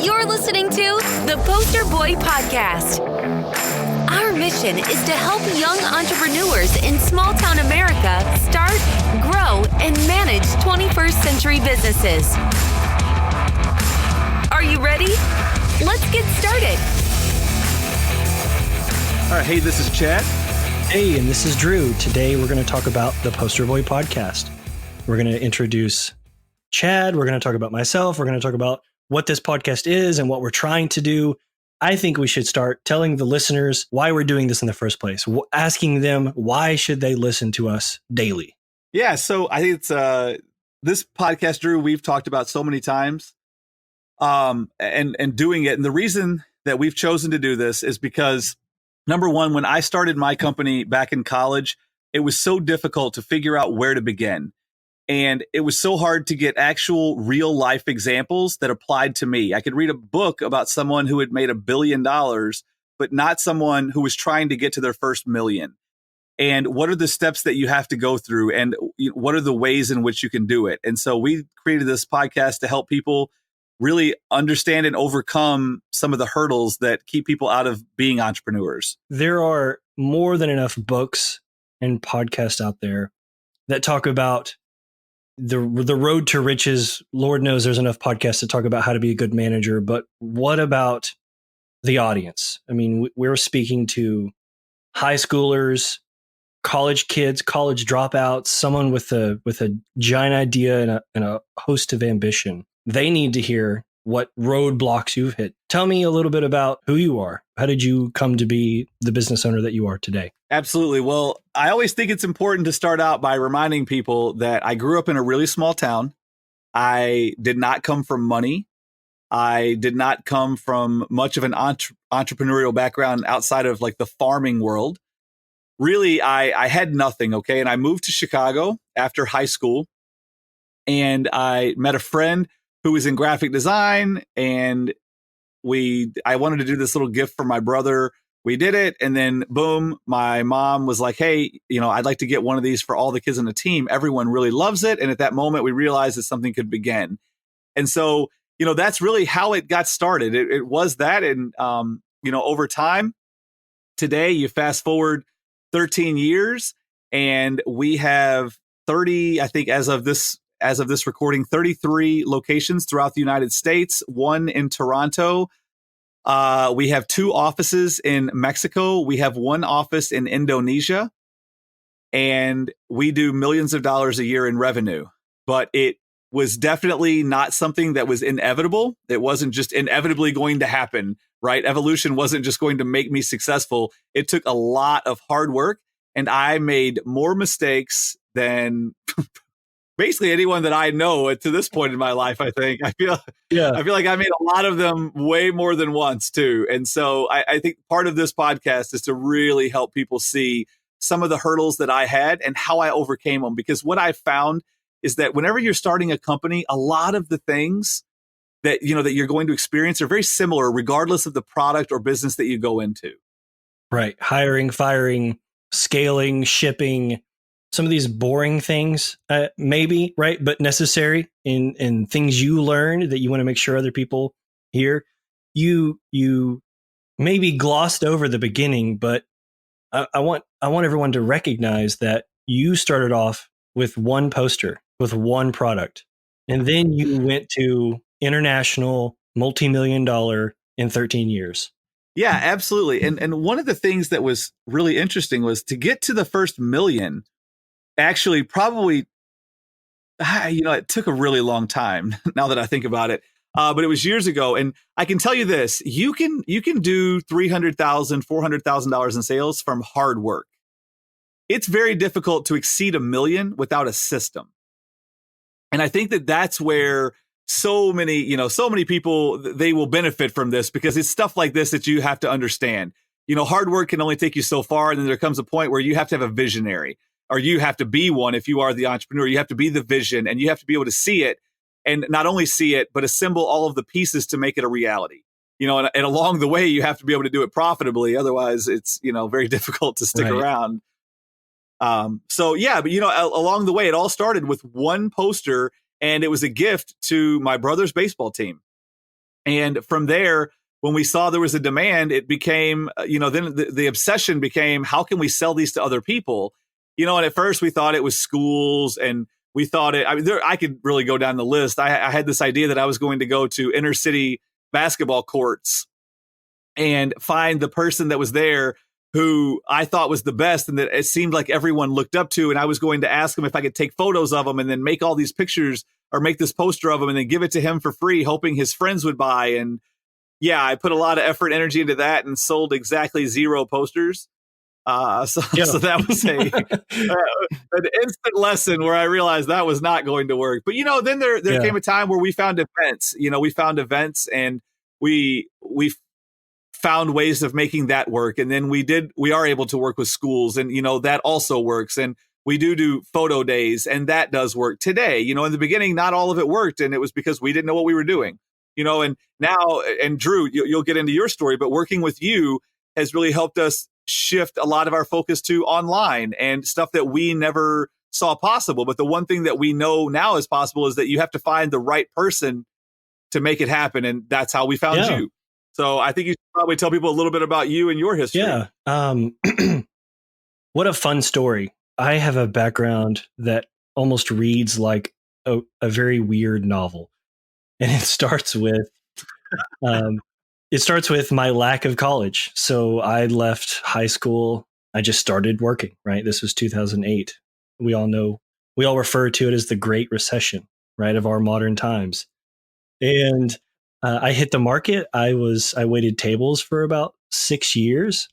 You're listening to the Poster Boy Podcast. Our mission is to help young entrepreneurs in small-town America start, grow, and manage 21st century businesses. Are you ready? Let's get started. All right, hey, this is Chad. Hey, and this is Drew. Today we're going to talk about the Poster Boy Podcast. We're going to introduce Chad. We're going to talk about myself. We're going to talk about what this podcast is and what we're trying to do. I think we should start telling the listeners why we're doing this in the first place, asking them why should they listen to us daily. Yeah, so I think it's this podcast, Drew, we've talked about so many times and doing it. And the reason that we've chosen to do this is because, number one, when I started my company back in college, it was so difficult to figure out where to begin. And it was so hard to get actual real life examples that applied to me. I could read a book about someone who had made $1 billion, but not someone who was trying to get to their first million. And what are the steps that you have to go through? And what are the ways in which you can do it? And so we created this podcast to help people really understand and overcome some of the hurdles that keep people out of being entrepreneurs. There are more than enough books and podcasts out there that talk about the road to riches. Lord knows there's enough podcasts to talk about how to be a good manager, but what about the audience? I mean, we're speaking to high schoolers, college kids, college dropouts, someone with a giant idea and a host of ambition. They need to hear what roadblocks you've hit. Tell me a little bit about who you are. How did you come to be the business owner that you are today? Absolutely. Well, I always think it's important to start out by reminding people that I grew up in a really small town. I did not come from money. I did not come from much of an entrepreneurial background outside of like the farming world. Really, I had nothing. Okay. And I moved to Chicago after high school, and I met a friend who was in graphic design, and I wanted to do this little gift for my brother. We did it. And then boom, my mom was like, hey, I'd like to get one of these for all the kids on the team. Everyone really loves it. And at that moment, we realized that something could begin. And so, that's really how it got started. It was that. And, over time, today, you fast forward 13 years and we have 30, I think as of this recording, 33 locations throughout the United States, one in Toronto. We have 2 offices in Mexico. We have 1 office in Indonesia, and we do millions of dollars a year in revenue. But it was definitely not something that was inevitable. It wasn't just inevitably going to happen, right? Evolution wasn't just going to make me successful. It took a lot of hard work, and I made more mistakes than basically anyone that I know to this point in my life. I think I feel like I made a lot of them way more than once too. And so I think part of this podcast is to really help people see some of the hurdles that I had and how I overcame them. Because what I found is that whenever you're starting a company, a lot of the things that, that you're going to experience are very similar, regardless of the product or business that you go into. Right. Hiring, firing, scaling, shipping, some of these boring things, maybe, right, but necessary in things you learn that you want to make sure other people hear. You maybe glossed over the beginning, but I want everyone to recognize that you started off with one poster, with one product, and then you went to international, multi-million-dollar in 13 years. Yeah, absolutely. And one of the things that was really interesting was to get to the first million. Actually, probably, it took a really long time now that I think about it. But it was years ago. And I can tell you this, you can do $300,000, $400,000 in sales from hard work. It's very difficult to exceed $1 million without a system. And I think that that's where so many people, they will benefit from this, because it's stuff like this that you have to understand. Hard work can only take you so far. And then there comes a point where you have to have a visionary. Or you have to be one. If you are the entrepreneur, you have to be the vision, and you have to be able to see it, and not only see it, but assemble all of the pieces to make it a reality. And along the way, you have to be able to do it profitably. Otherwise, it's, very difficult to stick around. But along the way, it all started with one poster And it was a gift to my brother's baseball team. And from there, when we saw there was a demand, it became, then the obsession became, how can we sell these to other people? And at first we thought it was schools, and we thought I could really go down the list. I had this idea that I was going to go to inner city basketball courts and find the person that was there who I thought was the best and that it seemed like everyone looked up to. And I was going to ask him if I could take photos of him and then make all these pictures or make this poster of him and then give it to him for free, hoping his friends would buy. And yeah, I put a lot of effort and energy into that and sold exactly 0 posters. So that was an instant lesson where I realized that was not going to work. But, then there came a time where we found events, and we found ways of making that work. And then we are able to work with schools, and, that also works. And we do photo days, and that does work today. In the beginning, not all of it worked, and it was because we didn't know what we were doing, and now, and Drew, you'll get into your story, but working with you has really helped us shift a lot of our focus to online and stuff that we never saw possible. But the one thing that we know now is possible is that you have to find the right person to make it happen. And that's how we found you. So I think you should probably tell people a little bit about you and your history. Yeah. What a fun story. I have a background that almost reads like a very weird novel. And it starts with my lack of college. So I left high school. I just started working, right? This was 2008. We all refer to it as the Great Recession, right, of our modern times. And I hit the market. I waited tables for about 6 years,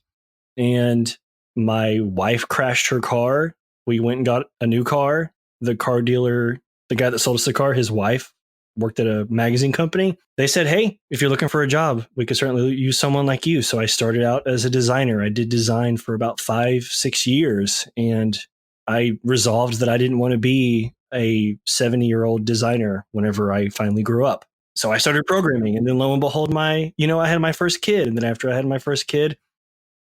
and my wife crashed her car. We went and got a new car. The car dealer, the guy that sold us the car, his wife worked at a magazine company. They said, hey, if you're looking for a job, we could certainly use someone like you. So I started out as a designer. I did design for about 5-6 years. And I resolved that I didn't want to be a 70-year-old designer whenever I finally grew up. So I started programming, and then lo and behold, I had my first kid. And then after I had my first kid,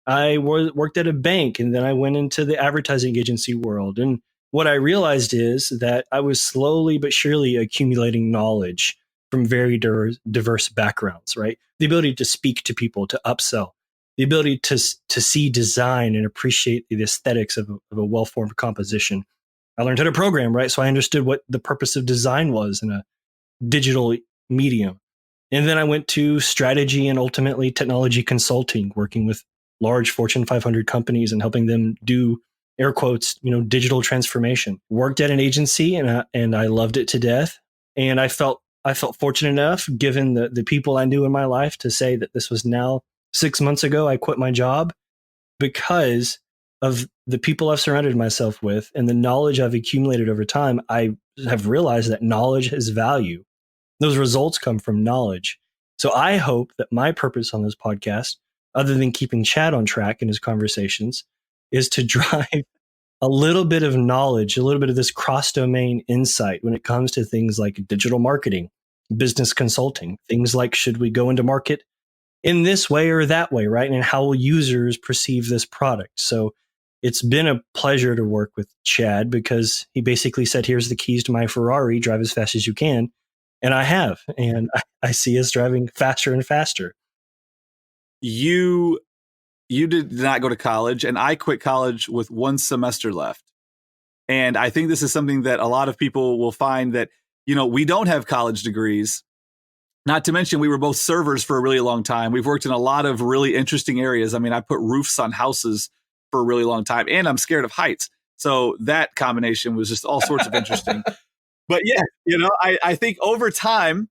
I worked at a bank, and then I went into the advertising agency world. And what I realized is that I was slowly but surely accumulating knowledge from very diverse backgrounds, right? The ability to speak to people, to upsell, the ability to see design and appreciate the aesthetics of a well-formed composition. I learned how to program, right? So I understood what the purpose of design was in a digital medium. And then I went to strategy and ultimately technology consulting, working with large Fortune 500 companies and helping them do, air quotes, digital transformation. Worked at an agency, and I loved it to death. And I felt fortunate enough, given the people I knew in my life, to say that this was now 6 months ago. I quit my job because of the people I've surrounded myself with and the knowledge I've accumulated over time. I have realized that knowledge has value. Those results come from knowledge. So I hope that my purpose on this podcast, other than keeping Chad on track in his conversations, is to drive a little bit of knowledge, a little bit of this cross-domain insight when it comes to things like digital marketing, business consulting, things like, should we go into market in this way or that way, right? And how will users perceive this product? So it's been a pleasure to work with Chad, because he basically said, here's the keys to my Ferrari, drive as fast as you can. And I have, and I see us driving faster and faster. You did not go to college, and I quit college with 1 semester left. And I think this is something that a lot of people will find that, we don't have college degrees. Not to mention, we were both servers for a really long time. We've worked in a lot of really interesting areas. I mean, I put roofs on houses for a really long time, and I'm scared of heights. So that combination was just all sorts of interesting. But yeah, I think over time,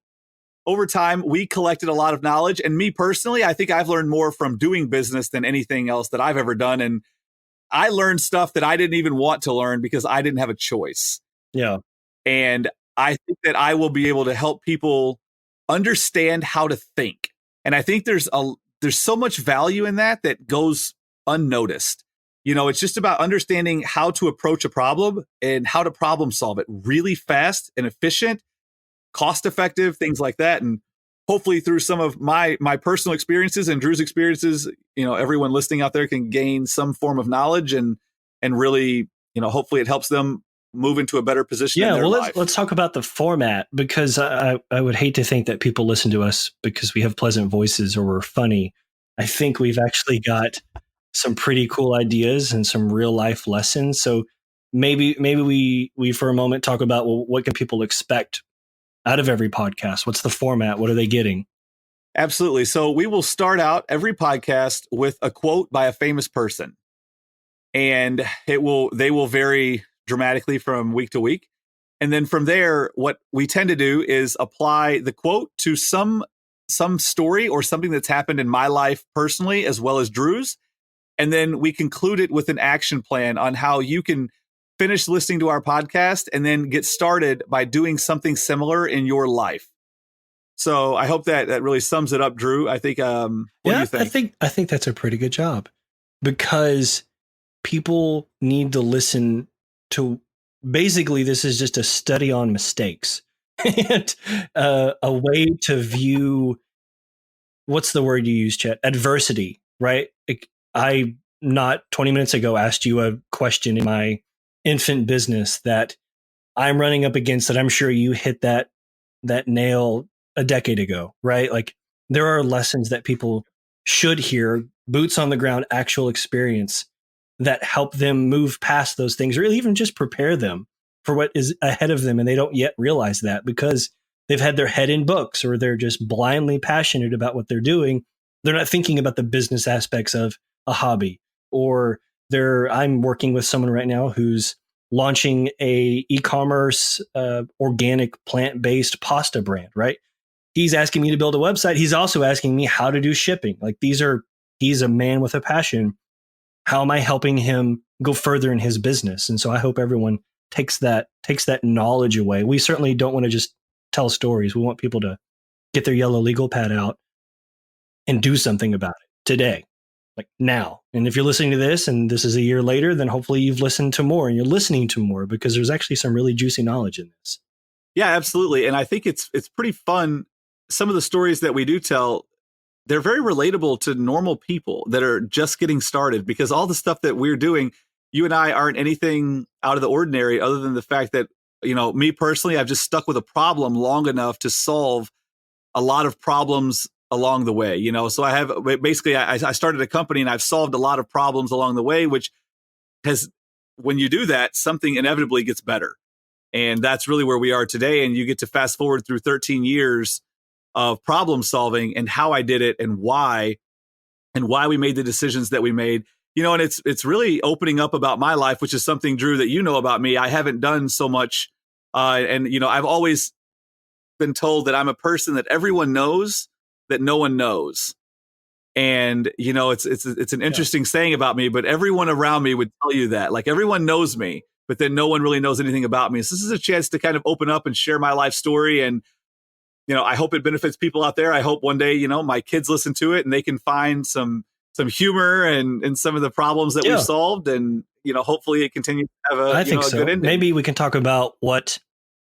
we collected a lot of knowledge. And me personally, I think I've learned more from doing business than anything else that I've ever done. And I learned stuff that I didn't even want to learn because I didn't have a choice. Yeah. And I think that I will be able to help people understand how to think. And I think there's so much value in that goes unnoticed. It's just about understanding how to approach a problem and how to problem solve it really fast and efficient, cost effective, things like that. And hopefully through some of my personal experiences and Drew's experiences, everyone listening out there can gain some form of knowledge and really, hopefully it helps them move into a better position in Yeah, their well, life. let's talk about the format, because I would hate to think that people listen to us because we have pleasant voices or we're funny. I think we've actually got some pretty cool ideas and some real life lessons. So maybe we for a moment talk about, well, what can people expect out of every podcast? What's the format? What are they getting? Absolutely. So we will start out every podcast with a quote by a famous person, and they will vary dramatically from week to week. And then from there, what we tend to do is apply the quote to some story or something that's happened in my life personally, as well as Drew's. And then we conclude it with an action plan on how you can finish listening to our podcast and then get started by doing something similar in your life. So I hope that really sums it up, Drew. I think, what do you think? I think that's a pretty good job, because people need to listen to, basically, this is just a study on mistakes and a way to view, what's the word you use, Chet? Adversity, right? I not 20 minutes ago asked you a question in my infant business that I'm running up against, that I'm sure you hit that nail a decade ago, right? Like, there are lessons that people should hear, boots on the ground, actual experience, that help them move past those things, or even just prepare them for what is ahead of them. And they don't yet realize that, because they've had their head in books, or they're just blindly passionate about what they're doing. They're not thinking about the business aspects of a hobby. Or I'm working with someone right now who's launching a e-commerce organic plant-based pasta brand, right? He's asking me to build a website. He's also asking me how to do shipping. Like, he's a man with a passion. How am I helping him go further in his business? And so I hope everyone takes that knowledge away. We certainly don't want to just tell stories. We want people to get their yellow legal pad out and do something about it today, like now. And if you're listening to this and this is a year later, then hopefully you've listened to more and you're listening to more, because there's actually some really juicy knowledge in this. Yeah, absolutely. And I think it's pretty fun. Some of the stories that we do tell, they're very relatable to normal people that are just getting started, because all the stuff that we're doing, you and I aren't anything out of the ordinary, other than the fact that, me personally, I've just stuck with a problem long enough to solve a lot of problems along the way, so I have basically, I started a company and I've solved a lot of problems along the way, which has, when you do that, something inevitably gets better. And that's really where we are today. And you get to fast forward through 13 years of problem solving, and how I did it, and why we made the decisions that we made, and it's really opening up about my life, which is something, Drew, that about me. I haven't done so much. And I've always been told that I'm a person that everyone knows that no one knows. And, it's an interesting saying about me, but everyone around me would tell you that, like, everyone knows me, but then no one really knows anything about me. So this is a chance to kind of open up and share my life story. And, I hope it benefits people out there. I hope one day, my kids listen to it and they can find some humor and some of the problems that we've solved. And, hopefully it continues to have a good ending. Maybe we can talk about what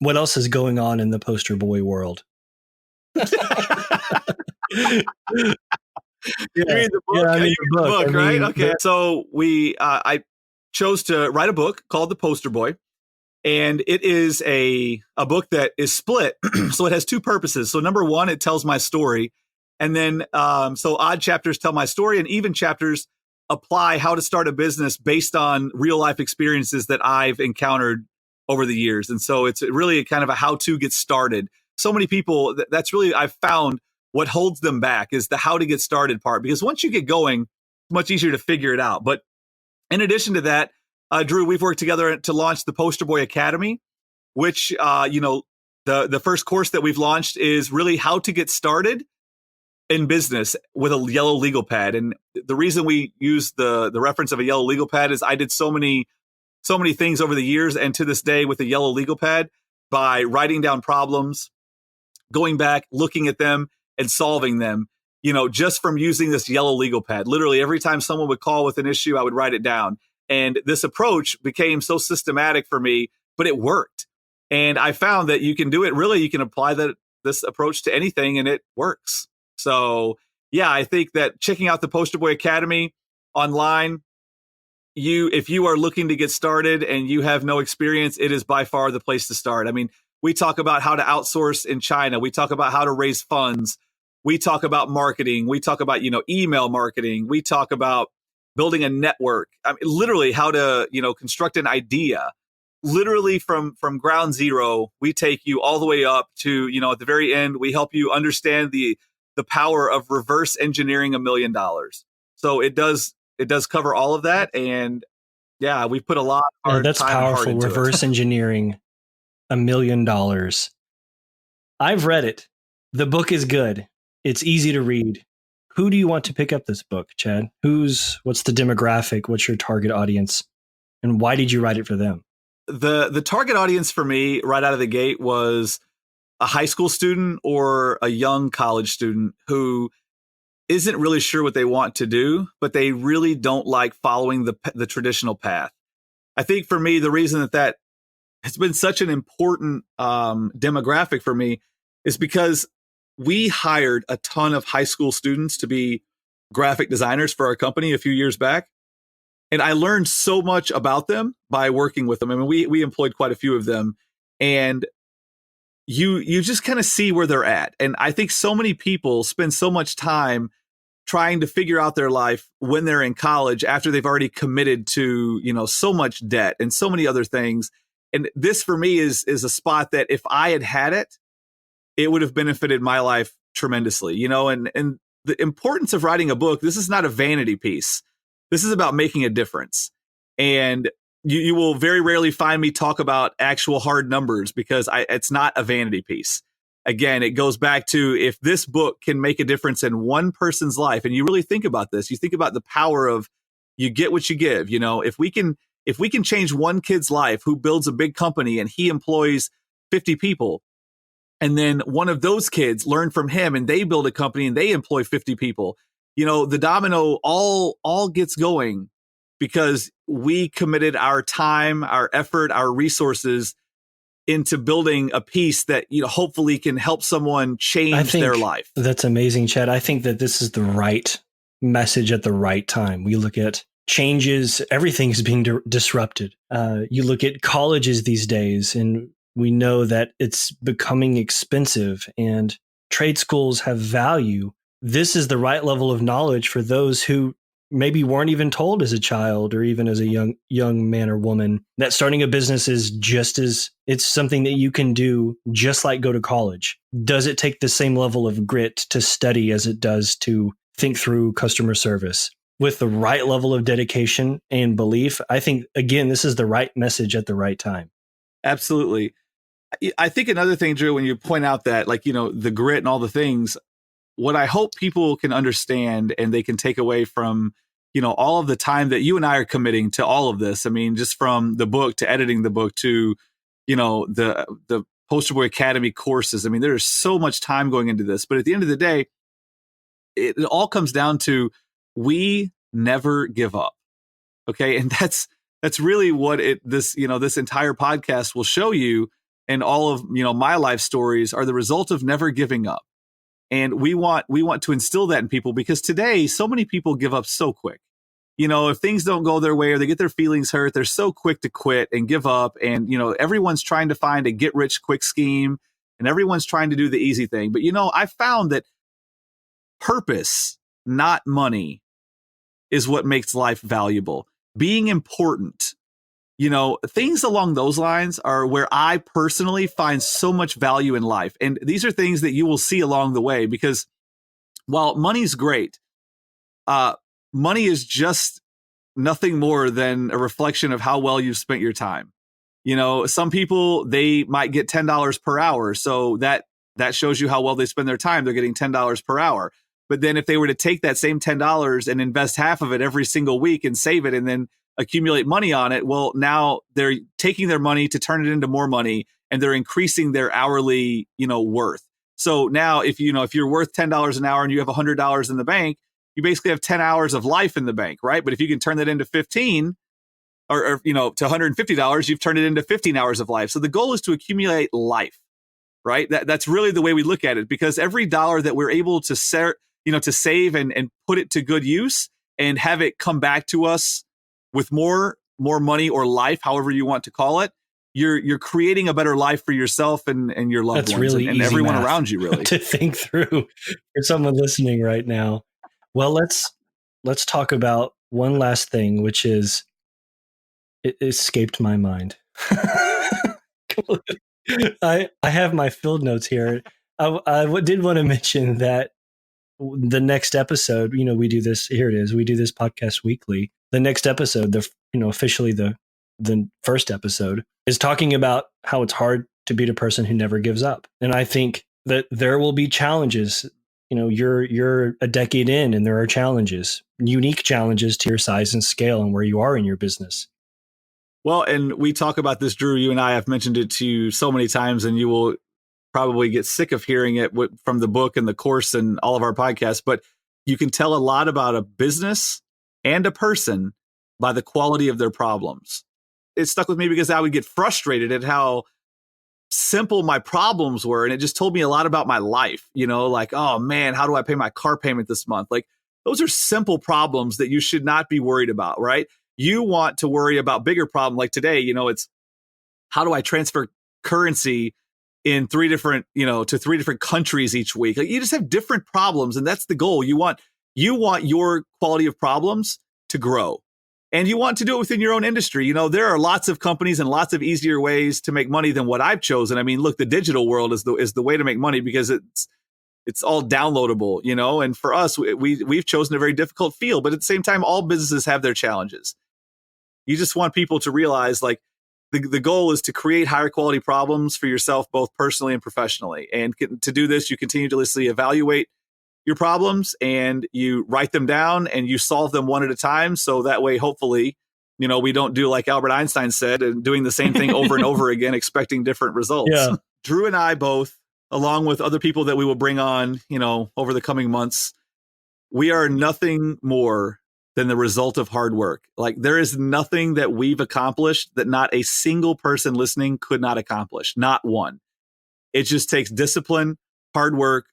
else is going on in the poster boy world. You mean the book? Yeah, the book, right? Okay. So I chose to write a book called The Poster Boy. And it is a book that is split. So it has two purposes. So number one, it tells my story. And then so odd chapters tell my story, and even chapters apply how to start a business based on real life experiences that I've encountered over the years. And so it's really kind of a how to get started. So many people, that's really, I've found what holds them back is the how to get started part, because once you get going, it's much easier to figure it out. But in addition to that, Drew, we've worked together to launch the Poster Boy Academy, which, the first course that we've launched is really how to get started in business with a yellow legal pad. And the reason we use the reference of a yellow legal pad is I did so many things over the years, and to this day with a yellow legal pad, by writing down problems, going back, looking at them and solving them, just from using this yellow legal pad. Literally every time someone would call with an issue, I would write it down. And this approach became so systematic for me, but it worked. And I found that you can do it. Really, you can apply this approach to anything, and it works. So, yeah, I think that checking out the Poster Boy Academy online, if you are looking to get started and you have no experience, it is by far the place to start. I mean, we talk about how to outsource in China. We talk about how to raise funds. We talk about marketing. We talk about, email marketing. We talk about building a network. I mean, literally how to, construct an idea. Literally from ground zero, we take you all the way up to, at the very end, we help you understand the power of reverse engineering $1 million. So it does cover all of that. And yeah, we put a lot of hard that's time and heart powerful. into Reverse it. engineering $1 million. I've read it. The book is good. It's easy to read. Who do you want to pick up this book, Chad? What's the demographic? What's your target audience? And why did you write it for them? The target audience for me right out of the gate was a high school student or a young college student who isn't really sure what they want to do, but they really don't like following the traditional path. I think for me, the reason that has been such an important demographic for me is because we hired a ton of high school students to be graphic designers for our company a few years back. And I learned so much about them by working with them. I mean, we employed quite a few of them, and you just kind of see where they're at. And I think so many people spend so much time trying to figure out their life when they're in college after they've already committed to, so much debt and so many other things. And this for me is a spot that if I had it, it would have benefited my life tremendously, and the importance of writing a book. This is not a vanity piece. This is about making a difference. And you will very rarely find me talk about actual hard numbers because it's not a vanity piece. Again, it goes back to if this book can make a difference in one person's life, and you really think about this, you think about the power of you get what you give. If we can change one kid's life who builds a big company and he employs 50 people, and then one of those kids learn from him and they build a company and they employ 50 people, the domino all gets going because we committed our time, our effort, our resources into building a piece that, hopefully can help someone change their life. That's amazing, Chad. I think that this is the right message at the right time. We look at changes, everything's being disrupted. You look at colleges these days, and we know that it's becoming expensive and trade schools have value. This is the right level of knowledge for those who maybe weren't even told as a child or even as a young man or woman that starting a business is it's something that you can do just like go to college. Does it take the same level of grit to study as it does to think through customer service? With the right level of dedication and belief, I think, again, this is the right message at the right time. Absolutely. I think another thing, Drew, when you point out that, the grit and all the things, what I hope people can understand and they can take away from, all of the time that you and I are committing to all of this. I mean, just from the book to editing the book to, the Poster Boy Academy courses. I mean, there's so much time going into this, but at the end of the day, it all comes down to we never give up. Okay. And that's really what this entire podcast will show you. And all of, my life stories are the result of never giving up. And we want to instill that in people because today, so many people give up so quick. If things don't go their way or they get their feelings hurt, they're so quick to quit and give up. And, everyone's trying to find a get rich quick scheme and everyone's trying to do the easy thing. But, I found that purpose, not money, is what makes life valuable. Being important, things along those lines are where I personally find so much value in life. And these are things that you will see along the way because while money's great, money is just nothing more than a reflection of how well you've spent your time. Some people, they might get $10 per hour. So that shows you how well they spend their time. They're getting $10 per hour. But then if they were to take that same $10 and invest half of it every single week and save it and then accumulate money on it, well, now they're taking their money to turn it into more money and they're increasing their hourly, worth. So now if you're worth $10 an hour and you have $100 in the bank, you basically have 10 hours of life in the bank, right? But if you can turn that into 15 or to $150, you've turned it into 15 hours of life. So the goal is to accumulate life, right? That's really the way we look at it because every dollar that we're able to save and put it to good use and have it come back to us with more money or life, however you want to call it, you're creating a better life for yourself and your loved That's ones really and easy everyone math around you, really. to think through for someone listening right now. Well, let's talk about one last thing, which is it escaped my mind. I have my field notes here. I did want to mention that the next episode, we do this. Here it is. We do this podcast weekly. The next episode, officially the first episode, is talking about how it's hard to beat a person who never gives up. And I think that there will be challenges. You're a decade in, and there are challenges, unique challenges to your size and scale and where you are in your business. Well, and we talk about this, Drew. You and I have mentioned it to you so many times, and you will probably get sick of hearing it from the book and the course and all of our podcasts. But you can tell a lot about a business and a person by the quality of their problems. It stuck with me because I would get frustrated at how simple my problems were. And it just told me a lot about my life, like, oh man, how do I pay my car payment this month? Like, those are simple problems that you should not be worried about, right? You want to worry about bigger problems. Like today, it's how do I transfer currency in to 3 different countries each week? Like, you just have different problems. And that's the goal. You want your quality of problems to grow. And you want to do it within your own industry. There are lots of companies and lots of easier ways to make money than what I've chosen. I mean, look, the digital world is the way to make money because it's all downloadable, and for us, we've chosen a very difficult field, but at the same time, all businesses have their challenges. You just want people to realize, like, the goal is to create higher quality problems for yourself, both personally and professionally. And to do this, you continuously evaluate your problems and you write them down and you solve them one at a time. So that way, hopefully, we don't do like Albert Einstein said and doing the same thing over and over again, expecting different results. Yeah. Drew and I both, along with other people that we will bring on, over the coming months, we are nothing more than the result of hard work. Like, there is nothing that we've accomplished that not a single person listening could not accomplish. Not one. It just takes discipline, hard work,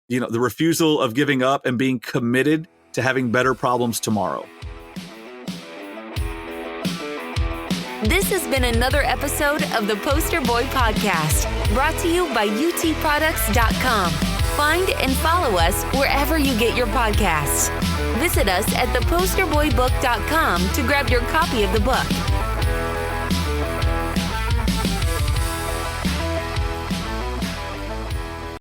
the refusal of giving up and being committed to having better problems tomorrow. This has been another episode of the Poster Boy Podcast, brought to you by utproducts.com. Find and follow us wherever you get your podcasts. Visit us at theposterboybook.com to grab your copy of the book.